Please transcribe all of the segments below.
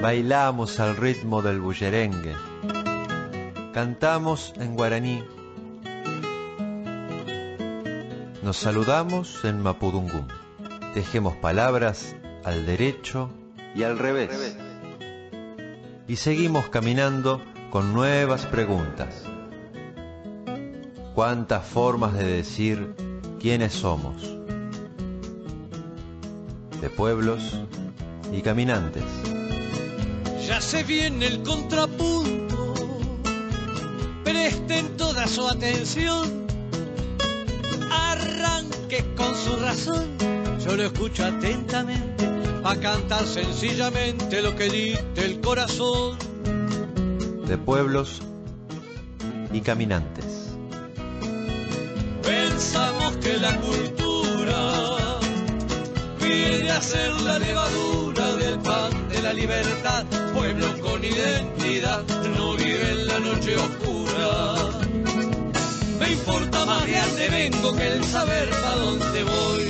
bailamos al ritmo del bullerengue, cantamos en guaraní, nos saludamos en mapudungún, tejemos palabras al derecho y al revés, y seguimos caminando con nuevas preguntas. ¿Cuántas formas de decir quiénes somos? De pueblos y caminantes. Ya se viene el contrapunto, presten toda su atención, arranque con su razón, yo lo escucho atentamente, pa' cantar sencillamente lo que dicte el corazón. De pueblos y caminantes. Pensamos que la cultura viene a ser la levadura del pan de la libertad. Pueblo con identidad no vive en la noche oscura. Me importa más de dónde vengo que el saber pa' dónde voy.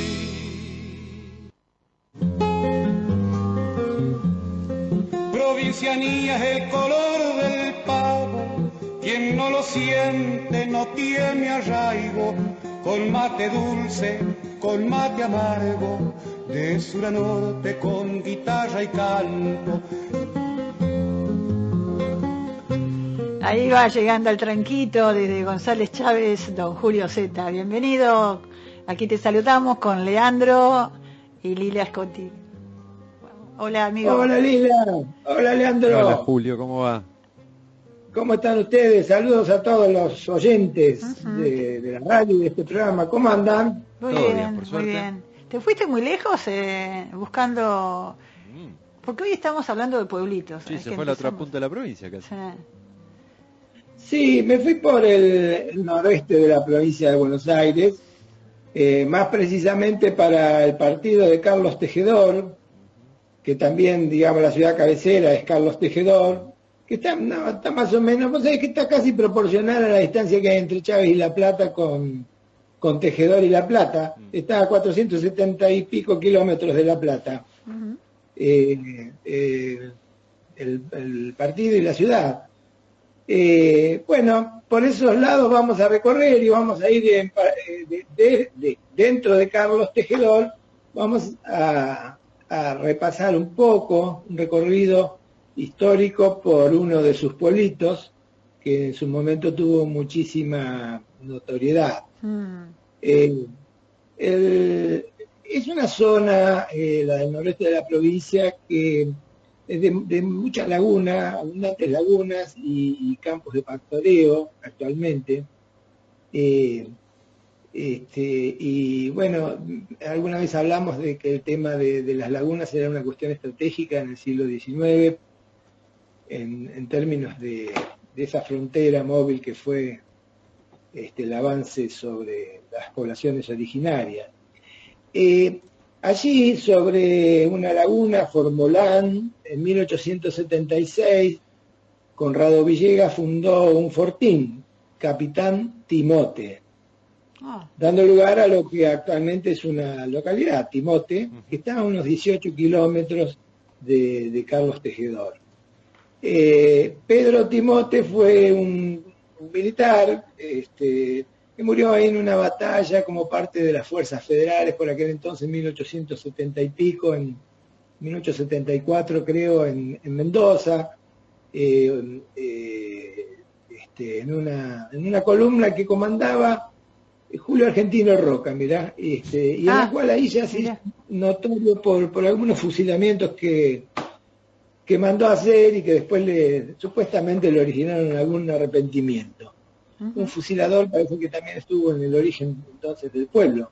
Provincianía es el color del pavo, quien no lo siente no tiene arraigo, con mate dulce, con mate amargo, de sur a norte con guitarra y canto. Ahí va llegando el tranquito desde González Chávez, don Julio Zeta. Bienvenido, aquí te saludamos con Leandro y Lilia Scotti. Hola, amigo. Hola, Lila. Hola, Leandro. Hola, Julio, ¿cómo va? ¿Cómo están ustedes? Saludos a todos los oyentes de la radio y de este programa. ¿Cómo andan? Muy Todo bien, bien, por suerte. muy bien. ¿Te fuiste muy lejos buscando...? Porque hoy estamos hablando de pueblitos. Sí, se fue a la otra punta de la provincia casi. Sí. Sí, me fui por el noroeste de la provincia de Buenos Aires, más precisamente para el partido de Carlos Tejedor, que también, digamos, la ciudad cabecera es Carlos Tejedor, que está más o menos, vos sabés que está casi proporcional a la distancia que hay entre Chávez y La Plata con Tejedor y La Plata. Está a 470 y pico kilómetros de La Plata. El partido y la ciudad. Bueno, por esos lados vamos a recorrer y vamos a ir dentro de Carlos Tejedor, vamos a repasar un poco, un recorrido histórico por uno de sus pueblitos, que en su momento tuvo muchísima notoriedad. Es una zona, la del noroeste de la provincia, que es de muchas lagunas, abundantes lagunas y campos de pastoreo actualmente. Y bueno, alguna vez hablamos de que el tema de las lagunas era una cuestión estratégica en el siglo XIX, en términos de esa frontera móvil que fue el avance sobre las poblaciones originarias. Allí, sobre una laguna, Formolán, en 1876, Conrado Villegas fundó un fortín, Capitán Timote, dando lugar a lo que actualmente es una localidad, Timote, que está a unos 18 kilómetros de Carlos Tejedor. Pedro Timote fue un militar que murió ahí en una batalla como parte de las fuerzas federales por aquel entonces, en 1870 y pico, en 1874 creo, en Mendoza, en una columna que comandaba Julio Argentino Roca, mirá, y en la cual ahí ya se hizo notorio por algunos fusilamientos que mandó a hacer y que después supuestamente le originaron algún arrepentimiento. Un fusilador parece que también estuvo en el origen entonces del pueblo.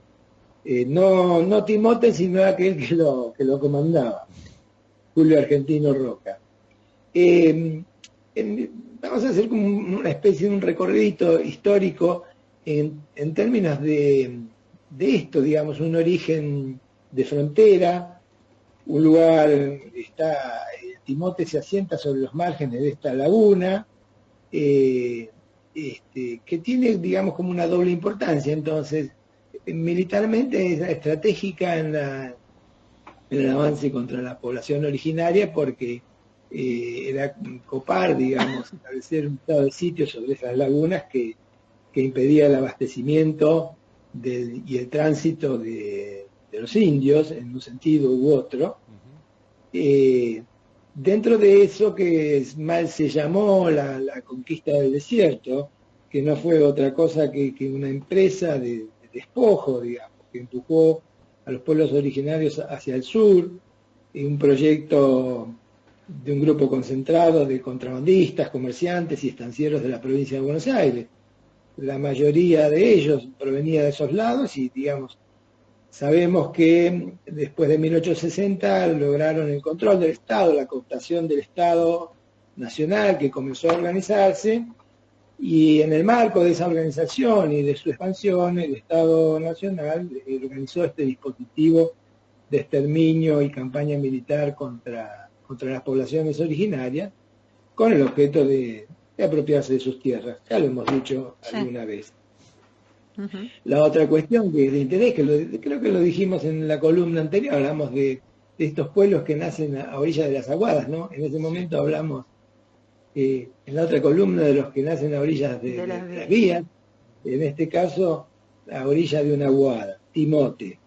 No Timote, sino aquel que lo comandaba, Julio Argentino Roca. Vamos a hacer como una especie de un recorrido histórico en términos de esto, digamos, un origen de frontera, un lugar, Timote se asienta sobre los márgenes de esta laguna, que tiene, digamos, como una doble importancia. Entonces, militarmente es estratégica en el avance contra la población originaria, porque era copar, digamos, establecer un estado de sitio sobre esas lagunas que impedía el abastecimiento y el tránsito de los indios en un sentido u otro. Dentro de eso que mal se llamó la conquista del desierto, que no fue otra cosa que una empresa de despojo, digamos, que empujó a los pueblos originarios hacia el sur, y un proyecto de un grupo concentrado de contrabandistas, comerciantes y estancieros de la provincia de Buenos Aires. La mayoría de ellos provenía de esos lados y, digamos, sabemos que después de 1860 lograron el control del Estado, la cooptación del Estado Nacional, que comenzó a organizarse, y en el marco de esa organización y de su expansión, el Estado Nacional organizó este dispositivo de exterminio y campaña militar contra las poblaciones originarias, con el objeto de apropiarse de sus tierras. Ya lo hemos dicho alguna vez. La otra cuestión que es de interés, creo que lo dijimos en la columna anterior, hablamos de estos pueblos que nacen a orillas de las aguadas, ¿no? En ese momento hablamos en la otra columna de los que nacen a orillas de las vías, en este caso a orillas de una aguada, Timote.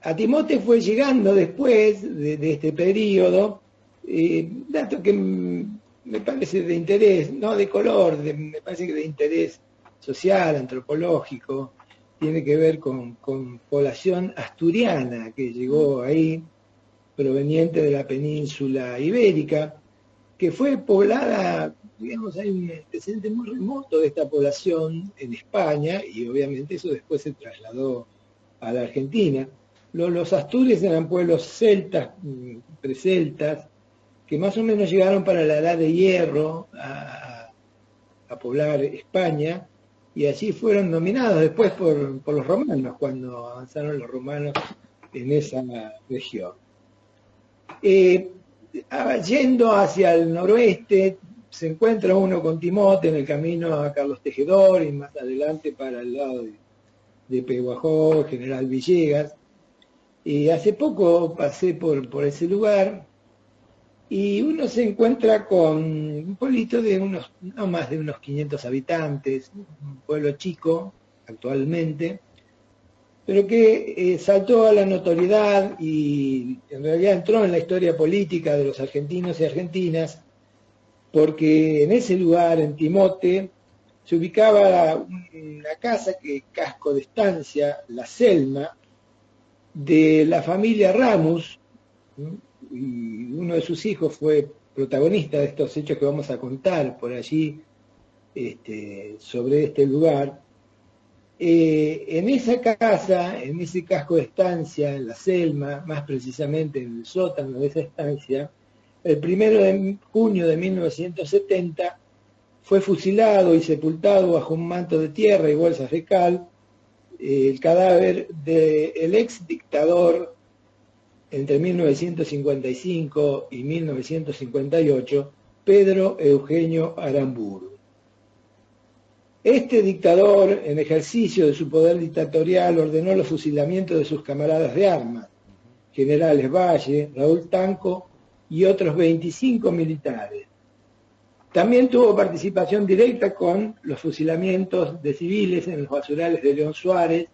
A Timote fue llegando después de este periodo, dato que me parece de interés, no de color, me parece que de interés social, antropológico, tiene que ver con población asturiana que llegó ahí, proveniente de la península ibérica, que fue poblada, digamos, hay un antecedente muy remoto de esta población en España, y obviamente eso después se trasladó a la Argentina. Los astures eran pueblos celtas, preceltas, que más o menos llegaron para la Edad de Hierro a poblar España, y allí fueron dominados después por los romanos, cuando avanzaron los romanos en esa región. Yendo hacia el noroeste, se encuentra uno con Timote en el camino a Carlos Tejedor, y más adelante para el lado de Pehuajó, General Villegas. Y hace poco pasé por ese lugar, y uno se encuentra con un pueblito de no más de unos 500 habitantes, un pueblo chico actualmente, pero que saltó a la notoriedad y en realidad entró en la historia política de los argentinos y argentinas, porque en ese lugar, en Timote, se ubicaba una casa, casco de estancia, la Selma, de la familia Ramus, y uno de sus hijos fue protagonista de estos hechos que vamos a contar por allí, sobre este lugar. En esa casa, en ese casco de estancia, en la Selma, más precisamente en el sótano de esa estancia, el 1 de junio de 1970 fue fusilado y sepultado bajo un manto de tierra y bolsas de cal el cadáver del ex dictador entre 1955 y 1958, Pedro Eugenio Aramburu. Este dictador, en ejercicio de su poder dictatorial, ordenó los fusilamientos de sus camaradas de armas, generales Valle, Raúl Tanco y otros 25 militares. También tuvo participación directa con los fusilamientos de civiles en los basurales de León Suárez,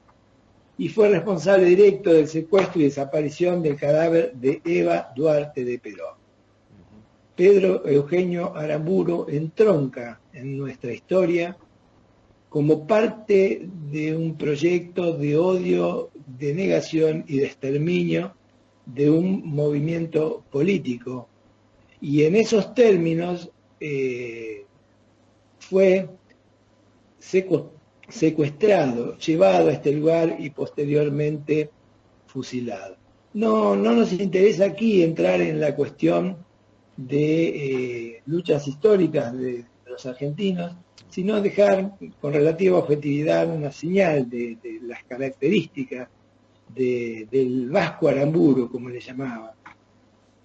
y fue responsable directo del secuestro y desaparición del cadáver de Eva Duarte de Perón. Pedro Eugenio Aramburu entronca en nuestra historia como parte de un proyecto de odio, de negación y de exterminio de un movimiento político. Y en esos términos fue secuestrado, llevado a este lugar y posteriormente fusilado. No nos interesa aquí entrar en la cuestión de luchas históricas de los argentinos, sino dejar con relativa objetividad una señal de las características del Vasco Aramburu, como le llamaban,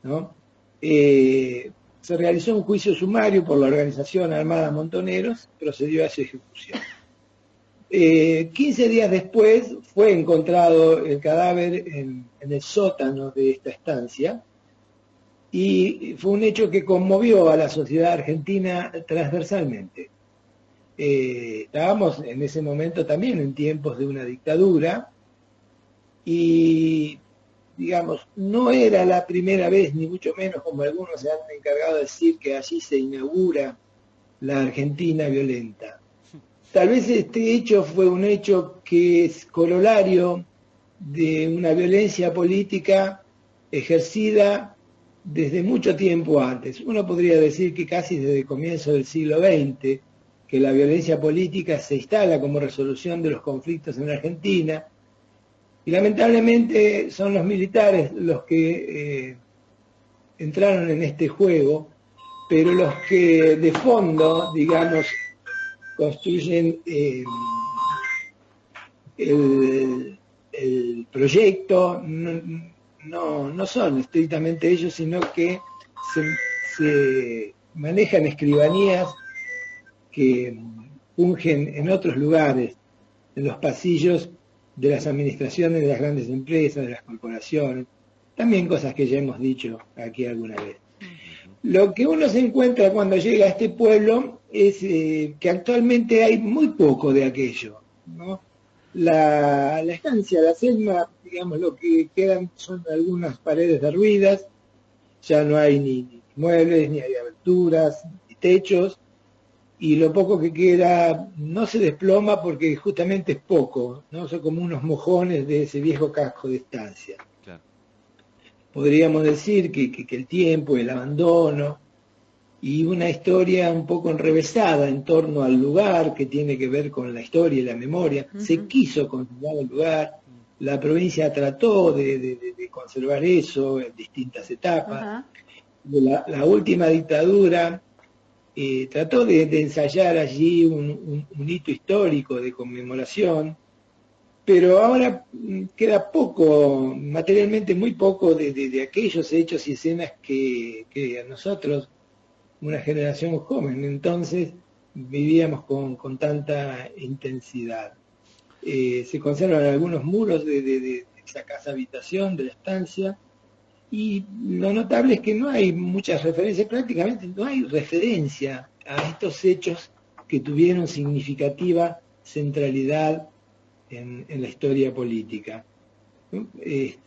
¿no? Se realizó un juicio sumario por la organización Armada Montoneros, procedió a su ejecución. 15 días después fue encontrado el cadáver en el sótano de esta estancia, y fue un hecho que conmovió a la sociedad argentina transversalmente. Estábamos en ese momento también en tiempos de una dictadura y, digamos, no era la primera vez, ni mucho menos como algunos se han encargado de decir, que allí se inaugura la Argentina violenta. Tal vez este hecho fue un hecho que es corolario de una violencia política ejercida desde mucho tiempo antes. Uno podría decir que casi desde el comienzo del siglo XX, que la violencia política se instala como resolución de los conflictos en Argentina, y lamentablemente son los militares los que entraron en este juego, pero los que de fondo, digamos, construyen el proyecto, no son estrictamente ellos, sino que se manejan escribanías que fungen en otros lugares, en los pasillos de las administraciones de las grandes empresas, de las corporaciones, también cosas que ya hemos dicho aquí alguna vez. Lo que uno se encuentra cuando llega a este pueblo es que actualmente hay muy poco de aquello, ¿no? La estancia, la selva, digamos, lo que quedan son algunas paredes derruidas, ya no hay ni muebles, ni hay aberturas, ni techos, y lo poco que queda no se desploma porque justamente es poco, ¿no? Son como unos mojones de ese viejo casco de estancia. Claro. Podríamos decir que el tiempo, el abandono y una historia un poco enrevesada en torno al lugar, que tiene que ver con la historia y la memoria. Se quiso conservar el lugar, la provincia trató de conservar eso en distintas etapas. La última dictadura trató de ensayar allí un hito histórico de conmemoración, pero ahora queda poco, materialmente muy poco de aquellos hechos y escenas que a nosotros, una generación joven, entonces vivíamos con tanta intensidad. Se conservan algunos muros de esa casa habitación, de la estancia, y lo notable es que no hay muchas referencias, prácticamente no hay referencia a estos hechos que tuvieron significativa centralidad en la historia política. Y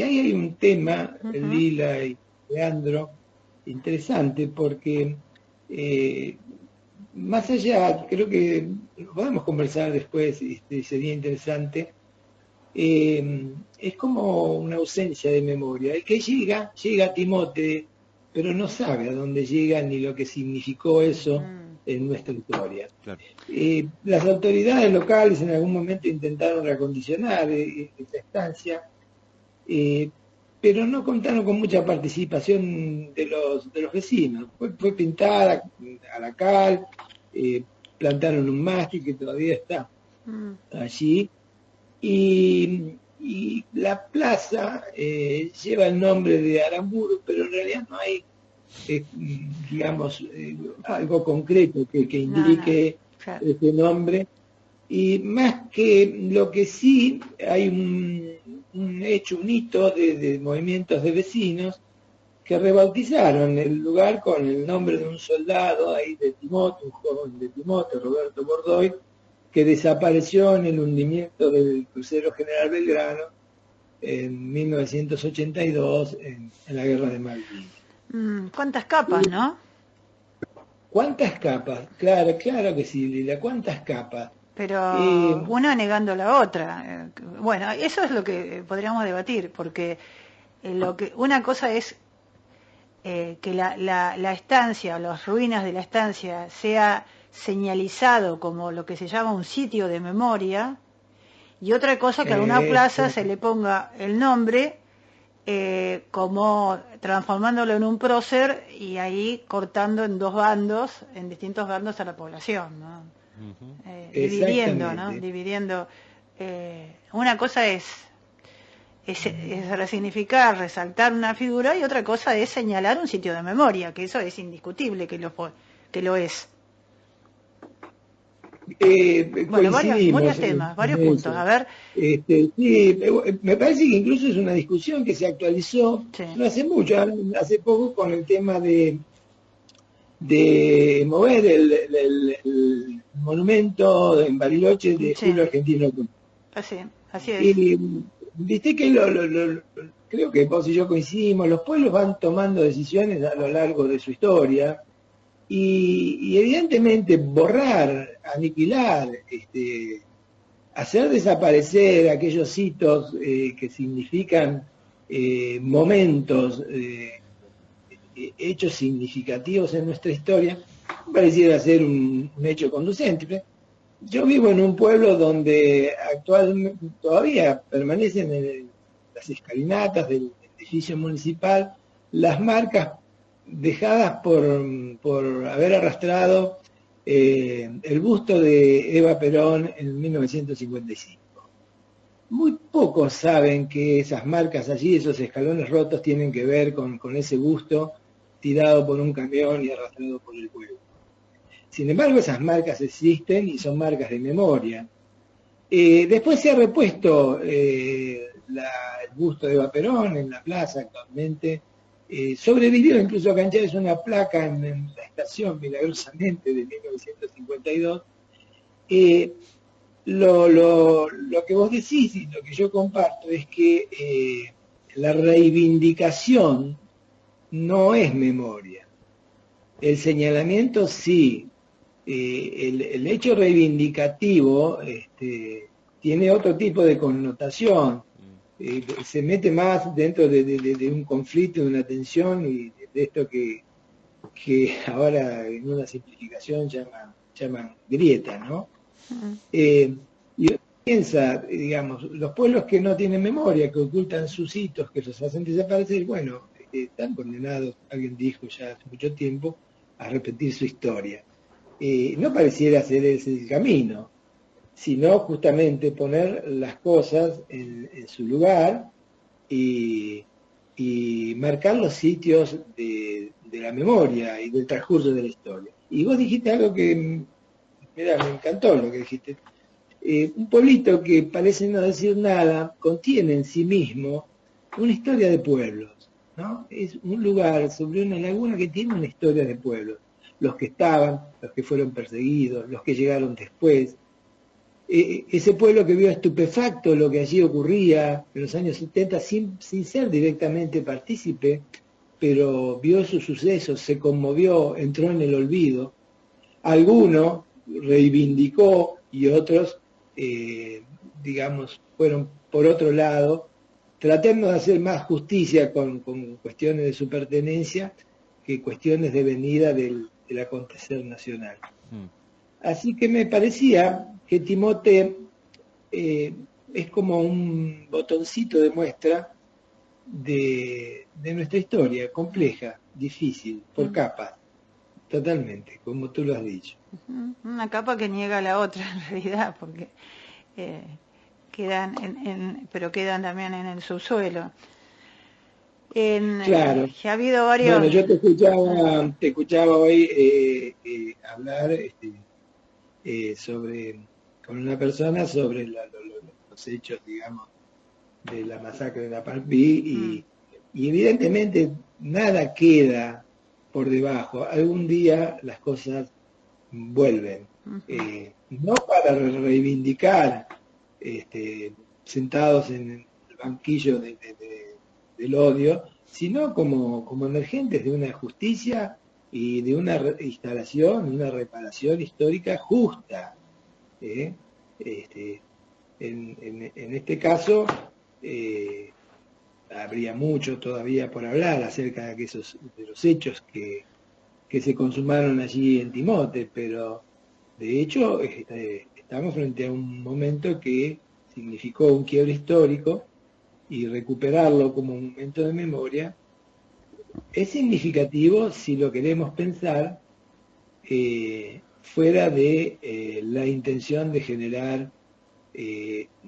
ahí hay un tema, Lila y Leandro, interesante, porque más allá, creo que lo podemos conversar después, sería interesante, es como una ausencia de memoria. El que llega a Timote, pero no sabe a dónde llega ni lo que significó eso en nuestra historia. Claro. Las autoridades locales en algún momento intentaron reacondicionar esta estancia, pero no contaron con mucha participación de los vecinos. Fue pintada a la cal, plantaron un mástil que todavía está allí, y la plaza lleva el nombre de Aramburu, pero en realidad no hay, digamos, algo concreto que indique claro, ese nombre, y más que lo que sí hay un hecho, un hito de movimientos de vecinos que rebautizaron el lugar con el nombre de un soldado ahí de Timote, un joven de Timote, Roberto Bordoy, que desapareció en el hundimiento del crucero General Belgrano en 1982 en la Guerra de Malvinas. ¿Cuántas capas, no? ¿Cuántas capas? Claro que sí, Lila, ¿cuántas capas? Pero una negando la otra. Bueno, eso es lo que podríamos debatir, porque una cosa es que la estancia, las ruinas de la estancia, sea señalizado como lo que se llama un sitio de memoria, y otra cosa que a una plaza se le ponga el nombre como transformándolo en un prócer y ahí cortando en dos bandos, en distintos bandos a la población, ¿no? Dividiendo, ¿no? Dividiendo. Una cosa es resignificar, resaltar una figura, y otra cosa es señalar un sitio de memoria, que eso es indiscutible que lo es. Bueno, coincidimos varios temas, varios puntos. A ver. Sí, me parece que incluso es una discusión que se actualizó Sí. no hace mucho, hace poco con el tema de mover el monumento en Bariloche de Sí. Julio Argentino. Así es. Y viste que creo que vos y yo coincidimos, los pueblos van tomando decisiones a lo largo de su historia y evidentemente borrar, aniquilar, hacer desaparecer aquellos hitos que significan momentos, hechos significativos en nuestra historia, pareciera ser un hecho conducente. Yo vivo en un pueblo donde actualmente todavía permanecen en las escalinatas del edificio municipal las marcas dejadas por haber arrastrado el busto de Eva Perón en 1955. Muy pocos saben que esas marcas allí, esos escalones rotos, tienen que ver con ese busto tirado por un camión y arrastrado por el pueblo. Sin embargo, esas marcas existen y son marcas de memoria. Después se ha repuesto el busto de Eva Perón en la plaza actualmente. Sobrevivió incluso acá en Chávez una placa en la estación, milagrosamente, de 1952. Lo que vos decís y lo que yo comparto es que la reivindicación no es memoria. El señalamiento sí. El hecho reivindicativo tiene otro tipo de connotación, se mete más dentro de un conflicto, de una tensión y de esto que ahora en una simplificación llaman grieta, ¿no? Y uno piensa, digamos, los pueblos que no tienen memoria, que ocultan sus hitos, que los hacen desaparecer, bueno, están condenados, alguien dijo ya hace mucho tiempo, a repetir su historia. No pareciera ser ese el camino, sino justamente poner las cosas en su lugar y marcar los sitios de la memoria y del transcurso de la historia. Y vos dijiste algo que, mira, me encantó lo que dijiste. Un pueblito que parece no decir nada, contiene en sí mismo una historia de pueblos, ¿no? Es un lugar sobre una laguna que tiene una historia de pueblos. Los que estaban, los que fueron perseguidos, los que llegaron después. Ese pueblo que vio estupefacto lo que allí ocurría en los años 70 sin ser directamente partícipe, pero vio sus sucesos, se conmovió, entró en el olvido. Alguno reivindicó y otros, digamos, fueron por otro lado, tratando de hacer más justicia con cuestiones de su pertenencia que cuestiones de venida del acontecer nacional. Así que me parecía que Timote es como un botoncito de muestra de nuestra historia, compleja, difícil, por capas, totalmente, como tú lo has dicho. Una capa que niega la otra en realidad, porque pero quedan también en el subsuelo. Claro. Ha habido varios... Bueno, yo te escuchaba hoy hablar con una persona sobre los hechos, digamos, de la masacre de la Palpí y evidentemente nada queda por debajo. Algún día las cosas vuelven. No para reivindicar sentados en el banquillo del odio, sino como emergentes de una justicia y de una instalación, una reparación histórica justa. En este caso, habría mucho todavía por hablar acerca de los hechos que se consumaron allí en Timote, pero de hecho estamos frente a un momento que significó un quiebre histórico y recuperarlo como un momento de memoria es significativo si lo queremos pensar fuera de la intención de generar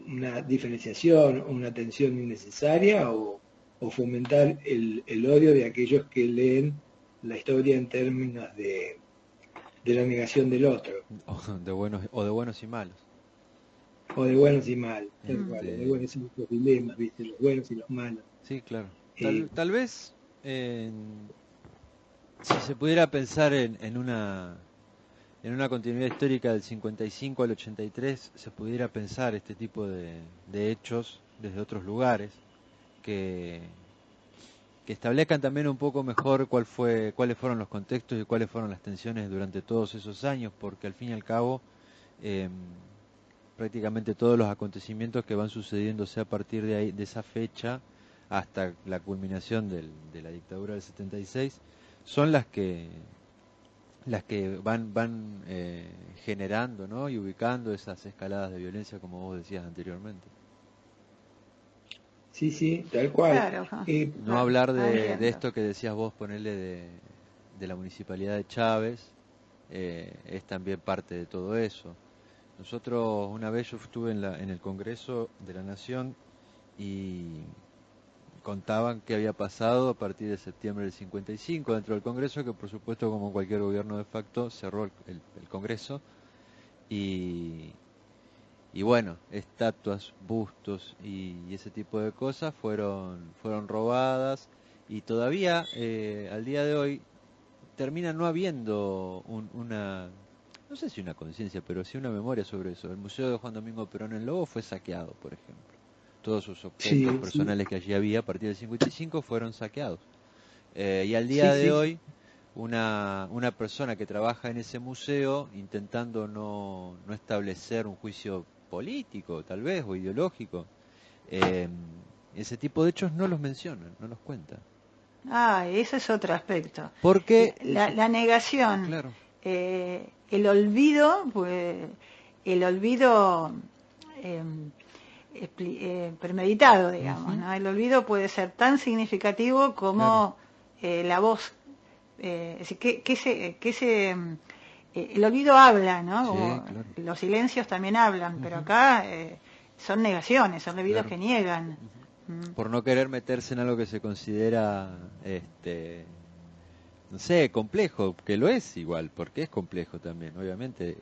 una diferenciación, una tensión innecesaria o fomentar el odio de aquellos que leen la historia en términos de la negación del otro, O de buenos y malos. o de buenos y malos, tal cual, Este, de buenos son los dilemas, ¿viste? Los buenos y los malos. Sí, claro. Eh, Tal vez, si se pudiera pensar en una continuidad histórica del 55 al 83, se pudiera pensar este tipo de hechos desde otros lugares que, que establezcan también un poco mejor cuáles fueron los contextos y cuáles fueron las tensiones durante todos esos años, porque al fin y al cabo eh, prácticamente todos los acontecimientos que van sucediéndose a partir de ahí, de esa fecha hasta la culminación de la dictadura del 76, son las que van generando, ¿no? Y ubicando esas escaladas de violencia, como vos decías anteriormente. sí, sí, tal cual. Claro, No hablar de entiendo. esto que decías vos, ponerle de la municipalidad de Chávez, es también parte de todo eso. Nosotros, una vez yo estuve en el Congreso de la Nación y contaban qué había pasado a partir de septiembre del 55 dentro del Congreso, que por supuesto, como cualquier gobierno de facto, cerró el Congreso y, y bueno, estatuas, bustos y ese tipo de cosas fueron robadas y todavía al día de hoy termina no habiendo una, no sé si una conciencia, pero sí una memoria sobre eso. El Museo de Juan Domingo Perón en Lobo fue saqueado, por ejemplo. Todos sus Sí, objetos sí, personales que allí había a partir del 55 fueron saqueados. Y al sí, día de sí, sí. hoy, una persona que trabaja en ese museo, intentando no establecer un juicio político, tal vez, o ideológico, eh, ese tipo de hechos no los menciona, no los cuenta. Ah, ese es otro aspecto. Porque, La negación, claro, el olvido, pues, el olvido eh, premeditado, digamos, ujú, ¿no? El olvido puede ser tan significativo claro, como la voz. Es decir, el olvido habla, ¿no? sí, Como claro, los silencios también hablan, pero ujú, acá son negaciones, son olvidos claro. que niegan. Ujú. Mm. Por no querer meterse en algo que se considera, no sé, complejo, que lo es igual, porque es complejo también, obviamente,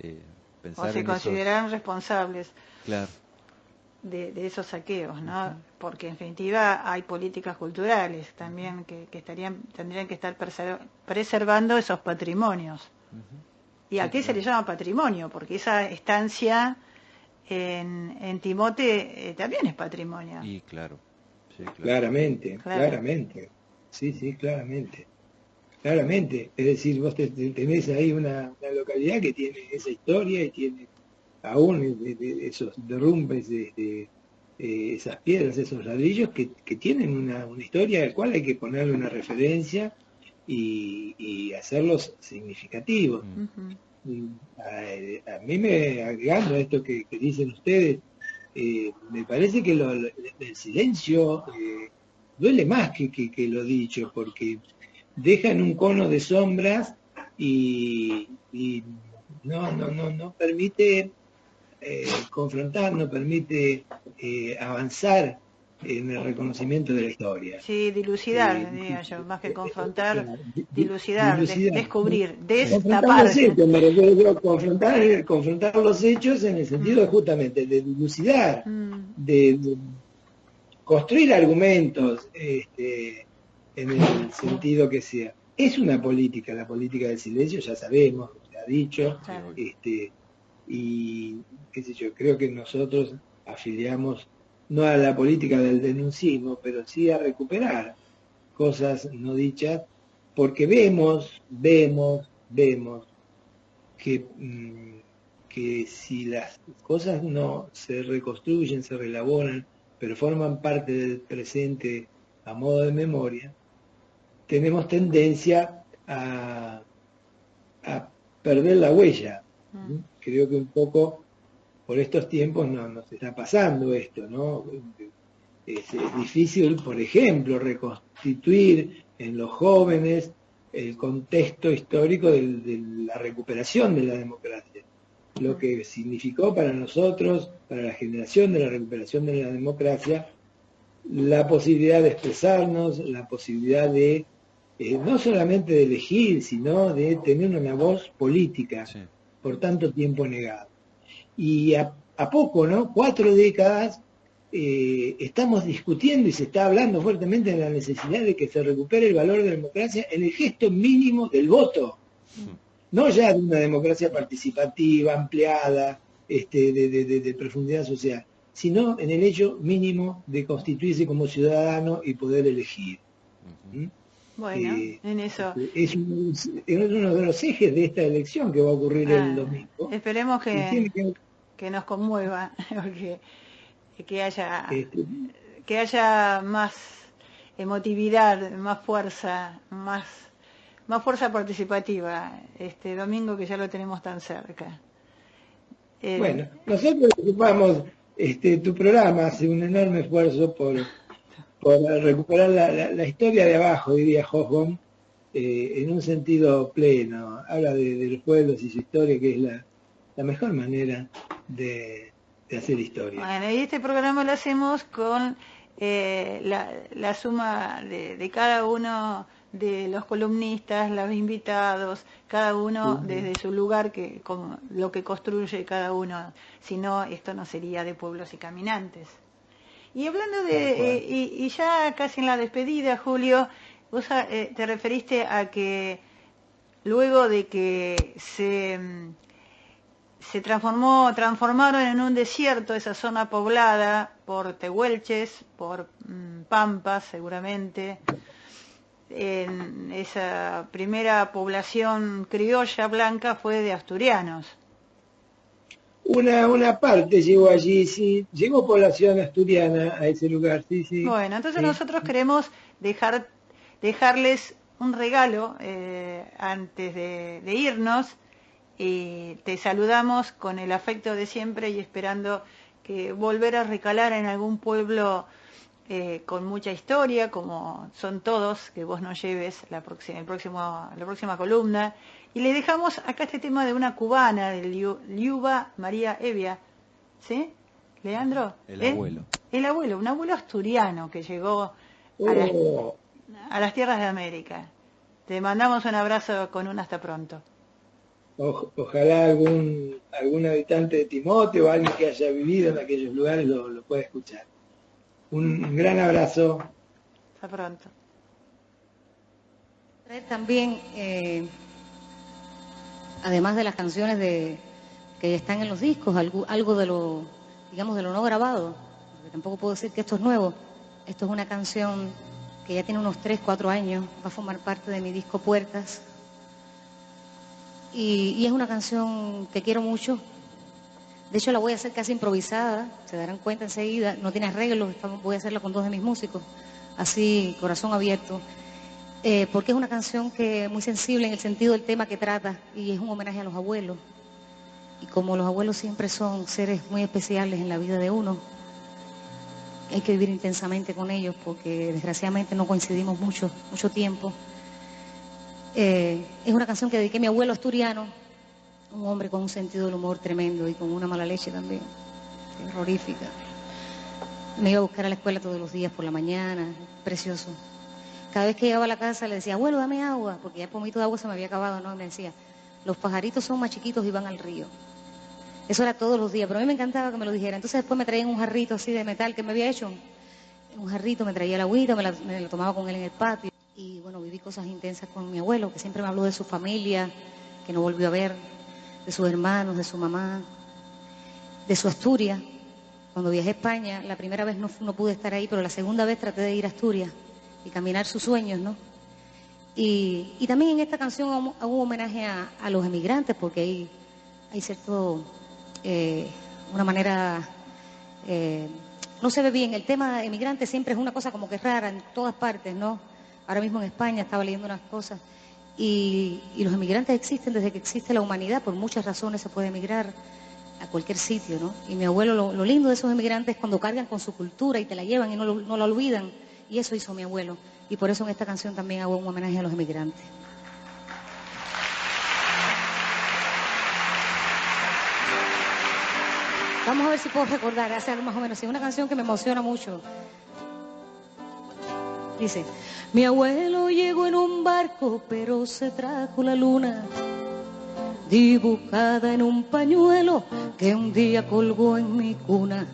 O pensar se en esos, consideran responsables claro, de esos saqueos, ¿no? ujú, Porque en definitiva hay políticas culturales también que tendrían que estar preservando esos patrimonios. ujú, ¿Y a sí, qué se le claro, llama patrimonio? Porque esa estancia en Timote también es patrimonio. y claro, sí, claro, Claramente, Claro. claramente. Sí, sí, claramente. Claramente. Es decir, vos tenés ahí una localidad que tiene esa historia y tiene aún esos derrumbes, esas piedras, esos ladrillos que tienen una historia al cual hay que ponerle una referencia y hacerlos significativos. mm, Ujú. A mí me, agregando a esto que dicen ustedes, me parece que el silencio duele más que lo dicho, porque dejan un cono de sombras y no permite confrontar, no permite avanzar en el reconocimiento de la historia. Sí, Eh, dilucidar, diría yo, más que confrontar, dilucidar, dilucidar, descubrir, sí, confrontar los destapar. hechos, me refiero yo, confrontar los hechos en el sentido de Mm, justamente de dilucidar, mm, de construir argumentos en el sentido que sea. Es una política, la política del silencio, ya sabemos, se ha dicho, sí, claro. obvio, y qué sé yo, creo que nosotros afiliamos no a la política del denuncismo, pero sí a recuperar cosas no dichas, porque vemos que si las cosas no se reconstruyen, se reelaboran, pero forman parte del presente a modo de memoria, tenemos tendencia a perder la huella. Mm. Creo que un poco por estos tiempos nos está pasando esto, ¿no? Es difícil, por ejemplo, reconstituir en los jóvenes el contexto histórico de la recuperación de la democracia, lo Mm. que significó para nosotros, para la generación de la recuperación de la democracia, la posibilidad de expresarnos, la posibilidad de no solamente de elegir, sino de tener una voz política por tanto tiempo negado. Y a poco, ¿no? 4 décadas estamos discutiendo y se está hablando fuertemente de la necesidad de que se recupere el valor de la democracia en el gesto mínimo del voto. No ya de una democracia participativa, ampliada, de profundidad social, sino en el hecho mínimo de constituirse como ciudadano y poder elegir. Bueno, en eso. Es uno de los ejes de esta elección que va a ocurrir el domingo. Esperemos que nos conmueva, porque que haya más emotividad, más fuerza participativa este domingo, que ya lo tenemos tan cerca. Bueno, nosotros ocupamos tu programa, hace un enorme esfuerzo por recuperar la historia de abajo, diría Hobsbawm, en un sentido pleno. Habla de los pueblos y su historia, que es la mejor manera de hacer historia. Bueno, y este programa lo hacemos con la suma de cada uno de los columnistas, los invitados, cada uno desde su lugar, con lo que construye cada uno. Si no, esto no sería de Pueblos y Caminantes. Y hablando y ya casi en la despedida, Julio, vos te referiste a que luego de que se transformaron en un desierto esa zona poblada por tehuelches, por pampas seguramente, en esa primera población criolla blanca fue de asturianos. Una parte llegó allí, sí, llegó población asturiana a ese lugar, sí, sí. Bueno, entonces nosotros queremos dejarles un regalo antes de irnos, y te saludamos con el afecto de siempre y esperando que volver a recalar en algún pueblo con mucha historia, como son todos, que vos nos lleves la próxima columna. Y le dejamos acá este tema de una cubana, de Liuba María Evia. ¿Sí? ¿Leandro? El abuelo. El abuelo, un abuelo asturiano que llegó a las tierras de América. Te mandamos un abrazo con un hasta pronto. Ojalá algún habitante de Timote o alguien que haya vivido en aquellos lugares lo pueda escuchar. Un gran abrazo. Hasta pronto. También, además de las canciones que están en los discos, algo de lo, digamos, de lo no grabado, porque tampoco puedo decir que esto es nuevo. Esto es una canción que ya tiene unos 3-4 años, va a formar parte de mi disco Puertas. Y es una canción que quiero mucho. De hecho, la voy a hacer casi improvisada, se darán cuenta enseguida. No tiene arreglos, voy a hacerla con 2 de mis músicos, así, corazón abierto. Porque es una canción que muy sensible en el sentido del tema que trata, y es un homenaje a los abuelos. Y como los abuelos siempre son seres muy especiales en la vida de uno, hay que vivir intensamente con ellos, porque desgraciadamente no coincidimos mucho tiempo. Es una canción que dediqué a mi abuelo asturiano, un hombre con un sentido del humor tremendo y con una mala leche también, terrorífica. Me iba a buscar a la escuela todos los días por la mañana, precioso. Cada vez que llegaba a la casa le decía, abuelo, dame agua, porque ya el pomito de agua se me había acabado, ¿no? Y me decía, los pajaritos son más chiquitos y van al río. Eso era todos los días, pero a mí me encantaba que me lo dijera. Entonces después me traían un jarrito así de metal que me había hecho. Un jarrito, me traía la agüita, me la tomaba con él en el patio. Y bueno, viví cosas intensas con mi abuelo, que siempre me habló de su familia, que no volvió a ver, de sus hermanos, de su mamá, de su Asturias. Cuando viajé a España, la primera vez no pude estar ahí, pero la segunda vez traté de ir a Asturias y caminar sus sueños, ¿no? Y también en esta canción hago un homenaje a los emigrantes, porque hay cierto, una manera, no se ve bien. El tema emigrante siempre es una cosa como que rara en todas partes, ¿no? Ahora mismo en España estaba leyendo unas cosas y los emigrantes existen desde que existe la humanidad. Por muchas razones se puede emigrar a cualquier sitio, ¿no? Y mi abuelo, lo lindo de esos emigrantes es cuando cargan con su cultura y te la llevan y no la olvidan. Y eso hizo mi abuelo. Y por eso en esta canción también hago un homenaje a los emigrantes. Vamos a ver si puedo recordar, hace algo más o menos. Es una canción que me emociona mucho. Dice, mi abuelo llegó en un barco, pero se trajo la luna, dibujada en un pañuelo que un día colgó en mi cuna.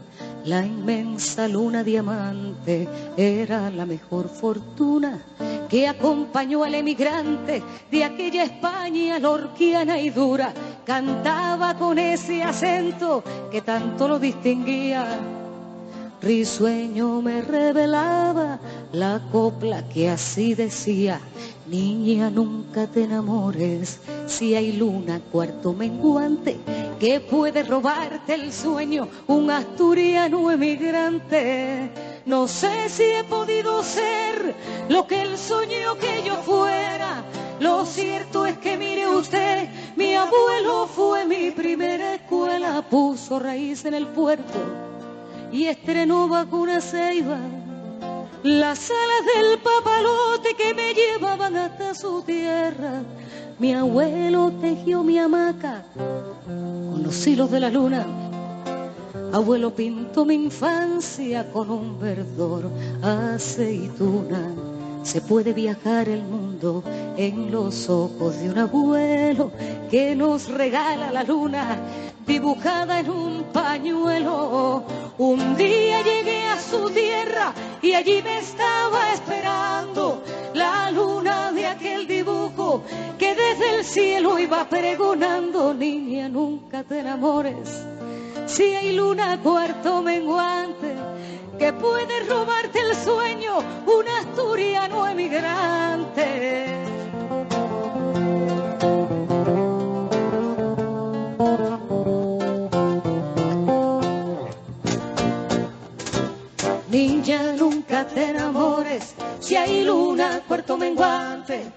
La inmensa luna diamante era la mejor fortuna que acompañó al emigrante de aquella España lorquiana y dura. Cantaba con ese acento que tanto lo distinguía. Risueño me revelaba la copla que así decía: niña, nunca te enamores, si hay luna cuarto menguante que puede robarte el sueño, un asturiano emigrante. No sé si he podido ser lo que él soñó que yo fuera. Lo cierto es que mire usted, mi abuelo fue mi primera escuela, puso raíz en el puerto y estrenó vacuna Ceiba. Las alas del papalote que me llevaban hasta su tierra. Mi abuelo tejió mi hamaca con los hilos de la luna. Abuelo pintó mi infancia con un verdor aceituna. Se puede viajar el mundo en los ojos de un abuelo que nos regala la luna dibujada en un pañuelo. Un día llegué a su tierra y allí me estaba esperando la luna de aquel dibujo que desde el cielo iba pregonando: niña, nunca te enamores, si hay luna cuarto menguante que puede robarte el sueño, un asturiano emigrante. Niña, nunca te enamores, si hay luna cuarto menguante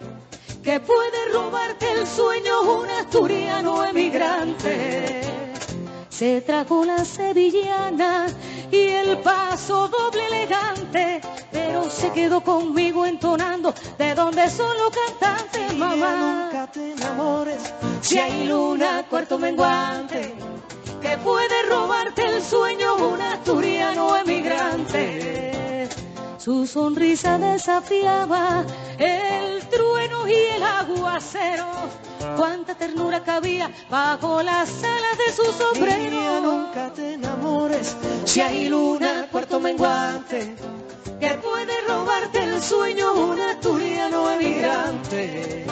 que puede robarte el sueño, un asturiano emigrante. Se trajo la sevillana y el paso doble elegante, pero se quedó conmigo entonando de donde son los cantantes. Mamá, nunca te enamores, si hay luna cuarto menguante que puede robarte el sueño, un asturiano emigrante. Su sonrisa desafiaba el trueno y el aguacero. Cuánta ternura cabía bajo las alas de su sombrero. Niña, nunca te enamores, si hay luna cuarto menguante que puede robarte el sueño, un asturiano emigrante.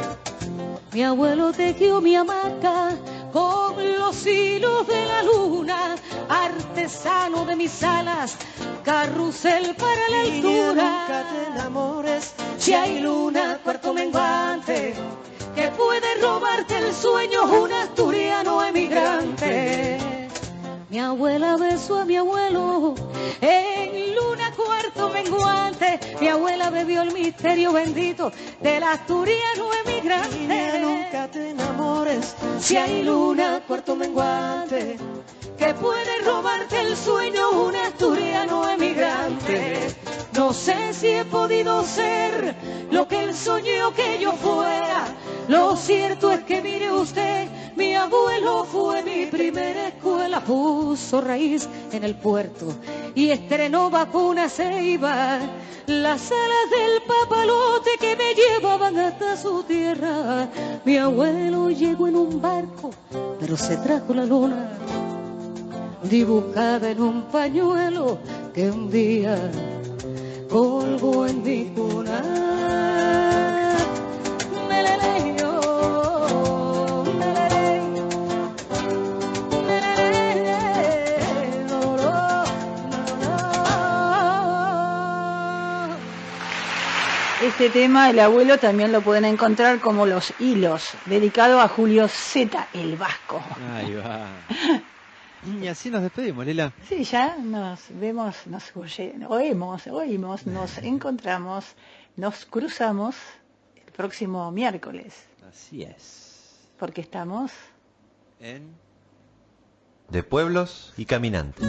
Mi abuelo tejió mi hamaca con los hilos de la luna, artesano de mis alas, carrusel para la altura. Nunca te enamores, si hay luna cuarto menguante que puede robarte el sueño, un asturiano emigrante. Mi abuela besó a mi abuelo en luna cuarto menguante. Mi abuela bebió el misterio bendito del asturiano emigrante. Niña, nunca te enamores, si hay luna cuarto menguante que puede robarte el sueño, un asturiano emigrante. No sé si he podido ser lo que él soñó que yo fuera. Lo cierto es que mire usted, mi abuelo fue mi primera escuela, puso raíz en el puerto y estrenó vacuna Ceiba. Las alas del papalote que me llevaban hasta su tierra. Mi abuelo llegó en un barco, pero se trajo la luna dibujada en un pañuelo que un día colgó en mi cuna. Este tema, el abuelo, también lo pueden encontrar como Los Hilos, dedicado a Julio Zeta, el vasco. Ahí va. Y así nos despedimos, Lila. Sí, ya nos vemos, oímos, nos encontramos, nos cruzamos el próximo miércoles. Así es. Porque estamos en De Pueblos y Caminantes.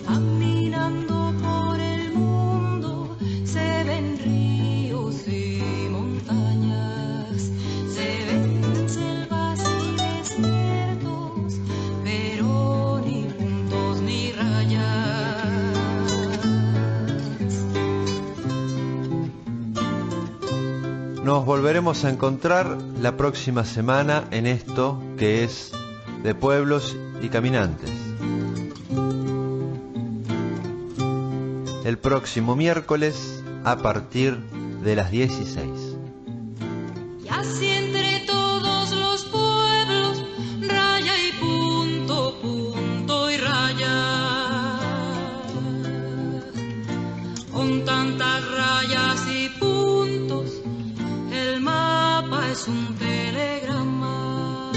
Caminando por el mundo se ven ríos y montañas, se ven selvas y desiertos, pero ni puntos ni rayas. nos volveremos a encontrar la próxima semana en esto que es de pueblos y caminantes. El próximo miércoles a partir de las 16. Y así entre todos los pueblos, raya y punto, punto y raya. Con tantas rayas y puntos, el mapa es un telegrama.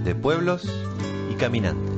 De pueblos y caminantes.